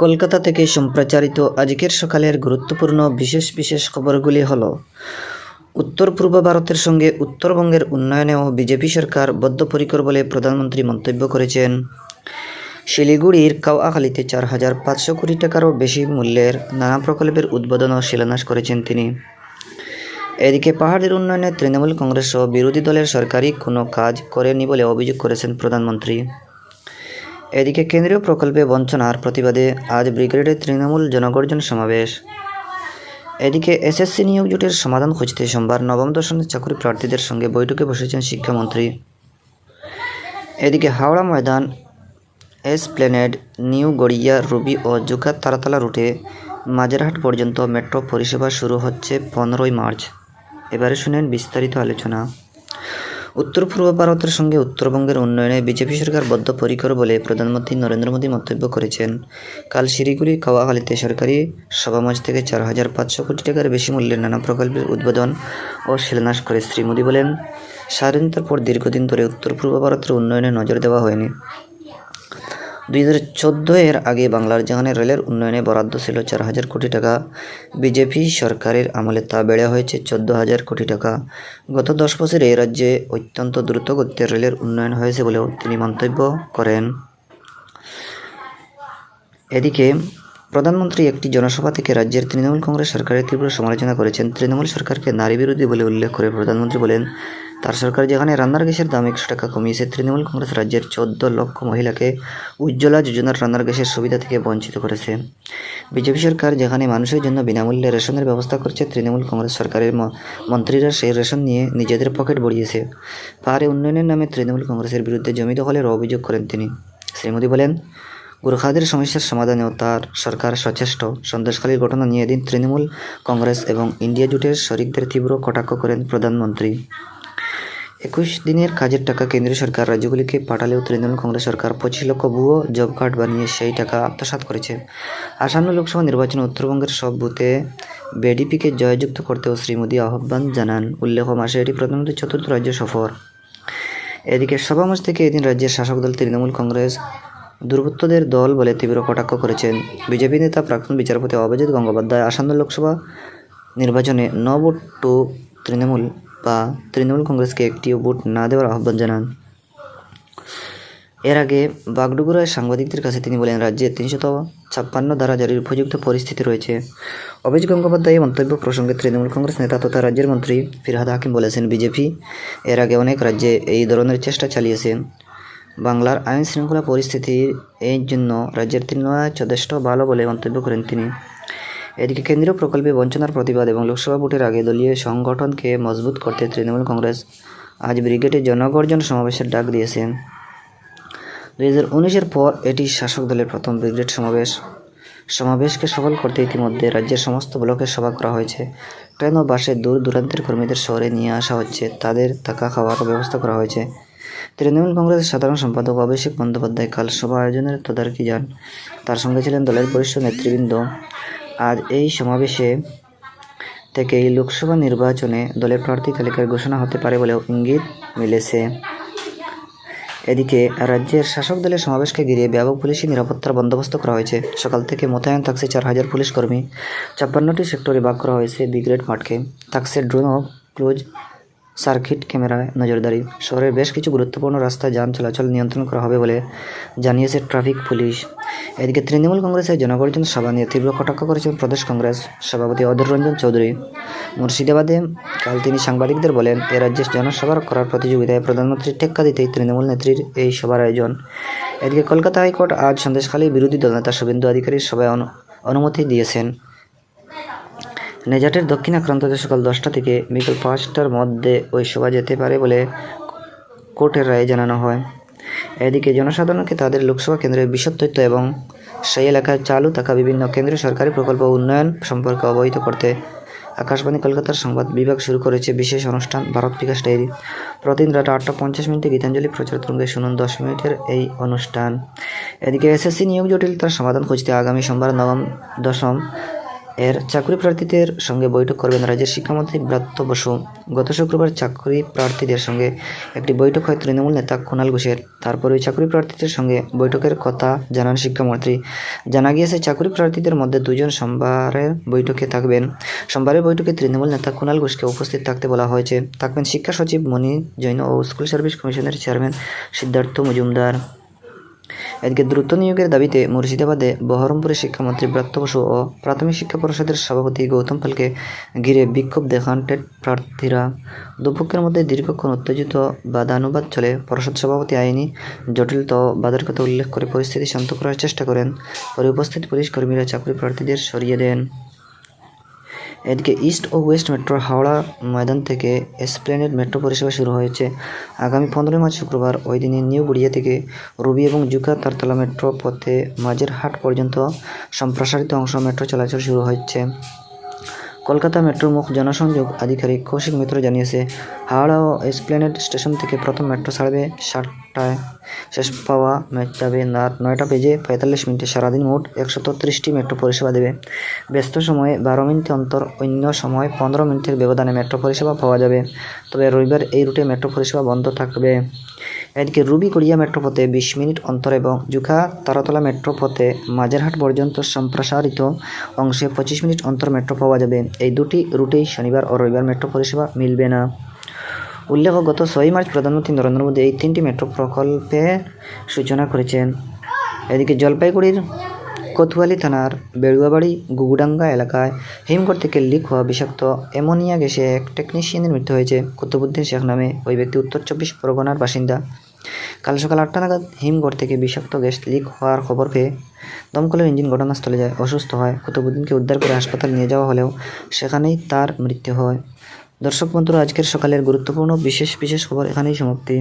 কলকাতা থেকে সম্প্রচারিত আজকের সকালের গুরুত্বপূর্ণ বিশেষ খবরগুলি হল: উত্তর পূর্ব ভারতের সঙ্গে উত্তরবঙ্গের উন্নয়নেও বিজেপি সরকার বদ্ধপরিকর বলে প্রধানমন্ত্রী মন্তব্য করেছেন। শিলিগুড়ির কাওয়াখালীতে 4,500 কোটি টাকারও বেশি মূল্যের নানা প্রকল্পের উদ্বোধন ও শিলান্যাস করেছেন তিনি। এদিকে পাহাড়ের উন্নয়নে তৃণমূল কংগ্রেস সহ বিরোধী দলের সরকারি কোনো কাজ করেনি বলে অভিযোগ করেছেন প্রধানমন্ত্রী। এদিকে কেন্দ্রীয় প্রকল্পে বঞ্চনার প্রতিবাদে আজ ব্রিগেডে তৃণমূল জনগর্জন সমাবেশ। এদিকে এসএসসি নিয়োগ জোটের সমাধান খুঁজতে সোমবার নবম দশমের চাকরি প্রার্থীদের সঙ্গে বৈঠকে বসেছেন শিক্ষামন্ত্রী। এদিকে হাওড়া ময়দান, এসপ্লেনেড, নিউ গড়িয়া, রুবি ও জুকাত তারাতলা রুটে মাঝেরহাট পর্যন্ত মেট্রো পরিষেবা শুরু হচ্ছে 15ই মার্চ। এবারে শুনেন বিস্তারিত আলোচনা। উত্তর পূর্ব ভারতের সঙ্গে উত্তরবঙ্গের উন্নয়নে বিজেপি সরকার বদ্ধপরিকর বলে প্রধানমন্ত্রী নরেন্দ্র মোদী মন্তব্য করেছেন। কাল শিলিগুড়ি কাওয়াখালীতে সরকারি সভামঞ্চ থেকে 4,500 কোটি টাকার বেশি মূল্যের নানা প্রকল্পের উদ্বোধন ও শিলান্যাস করে শ্রী মোদী বলেন, স্বাধীনতার পর দীর্ঘদিন ধরে উত্তর পূর্ব ভারতের উন্নয়নে নজর দেওয়া হয়নি। 2014 এর আগে বাংলার যেখানে রেলের উন্নয়নে বরাদ্দ ছিল 4,000 কোটি টাকা, বিজেপি সরকারের আমলে তা বেড়ে হয়েছে 14,000 কোটি টাকা। গত 10 বছরে এই রাজ্যে অত্যন্ত দ্রুতগতিতে রেলের উন্নয়ন হয়েছে বলেও তিনি মন্তব্য করেন। এদিকে প্রধানমন্ত্রী একটি জনসভা থেকে রাজ্যের তৃণমূল কংগ্রেস সরকারের তীব্র সমালোচনা করেছেন। তৃণমূল সরকারকে নারী বিরোধী বলে উল্লেখ করে প্রধানমন্ত্রী বলেন, তার সরকার যেখানে রান্নার গ্যাসের দাম 100 টাকা কমিয়েছে, তৃণমূল কংগ্রেস রাজ্যের 14 লক্ষ মহিলাকে উজ্জ্বলা যোজনার রান্নার গ্যাসের সুবিধা থেকে বঞ্চিত করেছে। বিজেপি সরকার যেখানে মানুষের জন্য বিনামূল্যে রেশনের ব্যবস্থা করছে, তৃণমূল কংগ্রেস সরকারের মন্ত্রীরা সেই রেশন নিয়ে নিজেদের পকেট ভরিয়েছে। পাহাড়ে উন্নয়নের নামে তৃণমূল কংগ্রেসের বিরুদ্ধে জমি দখলের অভিযোগ করেন তিনি। শ্রী মোদী বলেন, গোর্খাদের সমস্যার সমাধানেও তার সরকার সচেষ্ট। সন্দেশখালীর ঘটনা নিয়ে এদিন তৃণমূল কংগ্রেস এবং ইন্ডিয়া জোটের শরিকদের তীব্র কটাক্ষ করেন প্রধানমন্ত্রী। 21 দিনের কাজের টাকা কেন্দ্রীয় সরকার রাজ্যগুলিকে পাঠালেও তৃণমূল কংগ্রেস সরকার 25 লক্ষ ভুয়ো জব কার্ড বানিয়ে সেই টাকা আত্মসাৎ করেছে। আসন্ন লোকসভা নির্বাচনে উত্তরবঙ্গের সব বুথে বিজেপিকে জয়যুক্ত করতেও শ্রী মোদী আহ্বান জানান। উল্লেখ্য, মাসে এটি প্রধানমন্ত্রীর 4র্থ রাজ্য সফর। এদিকে সভামঞ্চ থেকে এদিন রাজ্যের শাসক দল তৃণমূল কংগ্রেস দুর্বৃত্তদের দল বলে তীব্র কটাক্ষ করেছেন। বিজেপি নেতা প্রাক্তন বিচারপতি অভিজিৎ গঙ্গোপাধ্যায় আসন্ন লোকসভা নির্বাচনে নো ভোট টু তৃণমূল বা তৃণমূল কংগ্রেসকে একটিও ভোট না দেওয়ার আহ্বান জানান। এর আগে বাগডোগরায় সাংবাদিকদের কাছে তিনি বলেন, রাজ্যে 356 ধারা জারির উপযুক্ত পরিস্থিতি রয়েছে। অভিজিৎ গঙ্গোপাধ্যায় এই মন্তব্য প্রসঙ্গে তৃণমূল কংগ্রেস নেতা তথা রাজ্যের মন্ত্রী ফিরহাদ হাকিম বলেছেন, বিজেপি এর আগে অনেক রাজ্যে এই ধরনের চেষ্টা চালিয়েছে। বাংলার আইন শৃঙ্খলা পরিস্থিতির এই জন্য রাজ্যের তৃণমূল যথেষ্ট ভালো বলে মন্তব্য করেন তিনি। এদিকে কেন্দ্রীয় প্রকল্পে বঞ্চনার প্রতিবাদ এবং লোকসভা ভোটের আগে দলীয় সংগঠনকে মজবুত করতে তৃণমূল কংগ্রেস আজ ব্রিগেডে জনগর্জন সমাবেশের ডাক দিয়েছে। 2019-এর পর এটি শাসক দলের প্রথম ব্রিগেড সমাবেশকে সফল করতে ইতিমধ্যে রাজ্যের সমস্ত ব্লকে সভা করা হয়েছে। ট্রেন ও বাসে দূর দূরান্তের কর্মীদের শহরে নিয়ে আসা হচ্ছে, তাদের থাকা খাওয়ার ব্যবস্থা করা হয়েছে। তৃণমূল কংগ্রেসের সাধারণ সম্পাদক অভিষেক বন্দ্যোপাধ্যায় কাল সভা আয়োজনের তদারকি যান। তার সঙ্গে ছিলেন দলের বরিষ্ঠ নেতৃবৃন্দ। আজ এই সমাবেশে থেকেই লোকসভা নির্বাচনে দলের প্রার্থী তালিকার ঘোষণা হতে পারে বলেও ইঙ্গিত মিলেছে। এদিকে রাজ্যের শাসক দলের সমাবেশকে ঘিরে ব্যাপক পুলিশি নিরাপত্তার বন্দোবস্ত করা হয়েছে। সকাল থেকে মোতায়েন থাকছে 4,000 পুলিশ কর্মী। 56টি সেক্টরে ভাগ করা হয়েছে ব্রিগেড মাঠকে। থাকছে ড্রোন ও ক্লোজ সার্কিট ক্যামেরায় নজরদারি। শহরের বেশ কিছু গুরুত্বপূর্ণ রাস্তায় যান চলাচল নিয়ন্ত্রণ করা হবে বলে জানিয়েছে ট্রাফিক পুলিশ। এদিকে তৃণমূল কংগ্রেসের জনগর্জন সভা নিয়ে তীব্র কটাক্ষ করেছেন প্রদেশ কংগ্রেস সভাপতি অধীর রঞ্জন চৌধুরী। মুর্শিদাবাদে কাল তিনি সাংবাদিকদের বলেন, এ রাজ্যে জনসভা করার প্রতিযোগিতায় প্রধানমন্ত্রীর টেক্কা দিতেই তৃণমূল নেত্রীর এই সভার আয়োজন। এদিকে কলকাতা হাইকোর্ট আজ সন্দেশখালী বিরোধী দলনেতা শুভেন্দু অধিকারীর সভায় অনুমতি দিয়েছেন। নেজাটের দক্ষিণ আক্রান্ততে সকাল 10টা থেকে বিকেল 5টার মধ্যে ওই সভা যেতে পারে বলে কোর্টের রায়ে জানানো হয়। এদিকে জনসাধারণকে তাদের লোকসভা কেন্দ্রের বিশদ তথ্য এবং সেই এলাকায় চালু থাকা বিভিন্ন কেন্দ্রীয় সরকারি প্রকল্প উন্নয়ন সম্পর্কে অবহিত করতে আকাশবাণী কলকাতার সংবাদ বিভাগ শুরু করেছে বিশেষ অনুষ্ঠান ভারত বিকাশ ডায়েরি। প্রতিদিন রাত 8:50 গীতাঞ্জলি প্রচার তরঙ্গে শুনুন 10 মিনিটের এই অনুষ্ঠান। এদিকে এসএসসি নিয়োগ জটিলতার সমাধান খুঁজতে আগামী সোমবার নবম দশম এর চাকরি প্রার্থীদের সঙ্গে বৈঠক করবেন রাজ্যের শিক্ষামন্ত্রী ব্রাত্য বসু। গত শুক্রবার চাকরি প্রার্থীদের সঙ্গে একটি বৈঠক হয় তৃণমূল নেতা কুণাল ঘোষের। তারপর ওই চাকরি প্রার্থীদের সঙ্গে বৈঠকের কথা জানান শিক্ষামন্ত্রী। জানা গিয়েছে, চাকরি প্রার্থীদের মধ্যে 2 জন সোমবারের বৈঠকে থাকবেন। সোমবারের বৈঠকে তৃণমূল নেতা কুণাল ঘোষকে উপস্থিত থাকতে বলা হয়েছে। থাকবেন শিক্ষা সচিব মণি জৈন ও স্কুল সার্ভিস কমিশনের চেয়ারম্যান সিদ্ধার্থ মজুমদার। এদিকে দ্রুত নিয়োগের দাবিতে মুর্শিদাবাদে বহরমপুরে শিক্ষামন্ত্রী ব্রাত্য বসু ও প্রাথমিক শিক্ষা পরিষদের সভাপতি গৌতম পালকে ঘিরে বিক্ষোভ দেখান টেট প্রার্থীরা। দুপক্ষের মধ্যে দীর্ঘক্ষণ উত্তেজিত বাদানুবাদ চলে। পরিষদ সভাপতি আইনি জটিলতা ও বাধার কথা উল্লেখ করে পরিস্থিতি শান্ত করার চেষ্টা করেন। পরে উপস্থিত পুলিশ কর্মীরা চাকরি প্রার্থীদের সরিয়ে দেন। এদিকে ইস্ট ও ওয়েস্ট মেট্রোর হাওড়া ময়দান থেকে এসপ্ল্যানেড মেট্রো পরিষেবা শুরু হয়েছে। আগামী 15 মার্চ শুক্রবার ওই দিনে নিউ গড়িয়া থেকে রুবি এবং জুকা তারতলা মেট্রো পথে মাঝের হাট পর্যন্ত সম্প্রসারিত অংশ মেট্রো চলাচল শুরু হচ্ছে। কলকাতা মেট্রোর মুখ জনসংযোগ আধিকারিক কৌশিক মিত্র জানিয়েছে, হাওড়া ও এসপ্ল্যানেড স্টেশন থেকে প্রথম মেট্রো ছাড়বে 7টায়, শেষ পাওয়া যাবে রাত 9:45 সারাদিন মোট 130টি মেট্রো পরিষেবা দেবে। ব্যস্ত সময়ে 12 মিনিট অন্তর, অন্য সময় 15 মিনিটের ব্যবধানে মেট্রো পরিষেবা পাওয়া যাবে। তবে রবিবার এই রুটে মেট্রো পরিষেবা বন্ধ থাকবে। এদিকে রুবি গড়িয়া মেট্রো পথে 20 মিনিট অন্তর এবং জুকা তারতলা মেট্রো পথে মাঝেরহাট পর্যন্ত সম্প্রসারিত অংশে 25 মিনিট অন্তর মেট্রো পাওয়া যাবে। এই দুটি রুটেই শনিবার ও রবিবার মেট্রো পরিষেবা মিলবে না। উল্লেখ্য, গত 6 মার্চ প্রধানমন্ত্রী নরেন্দ্র মোদী এই 3টি মেট্রো প্রকল্পের সূচনা করেছেন। এদিকে জলপাইগুড়ির কোতোয়ালি থানার বেড়ুয়াবাড়ি গুগুডাঙ্গা এলাকায় হিমঘর থেকে লিক হওয়া বিষাক্ত অ্যামোনিয়া গ্যাসে এক টেকনিশিয়ানের মৃত্যু হয়েছে। কুতুবুদ্দিন শেখ নামে ওই ব্যক্তি উত্তর 24 পরগনার বাসিন্দা। কাল সকাল 8টা নাগাদ হিমঘর থেকে বিষাক্ত গ্যাস লিক হওয়ার খবর পেয়ে দমকলের ইঞ্জিন ঘটনাস্থলে যায়। অসুস্থ হয় কুতুবুদ্দিনকে উদ্ধার করে হাসপাতালে নিয়ে যাওয়া হলেও সেখানেই তার মৃত্যু হয়। দর্শক বন্ধুরা, আজকের সকালের গুরুত্বপূর্ণ বিশেষ খবর এখানেই সমাপ্তি।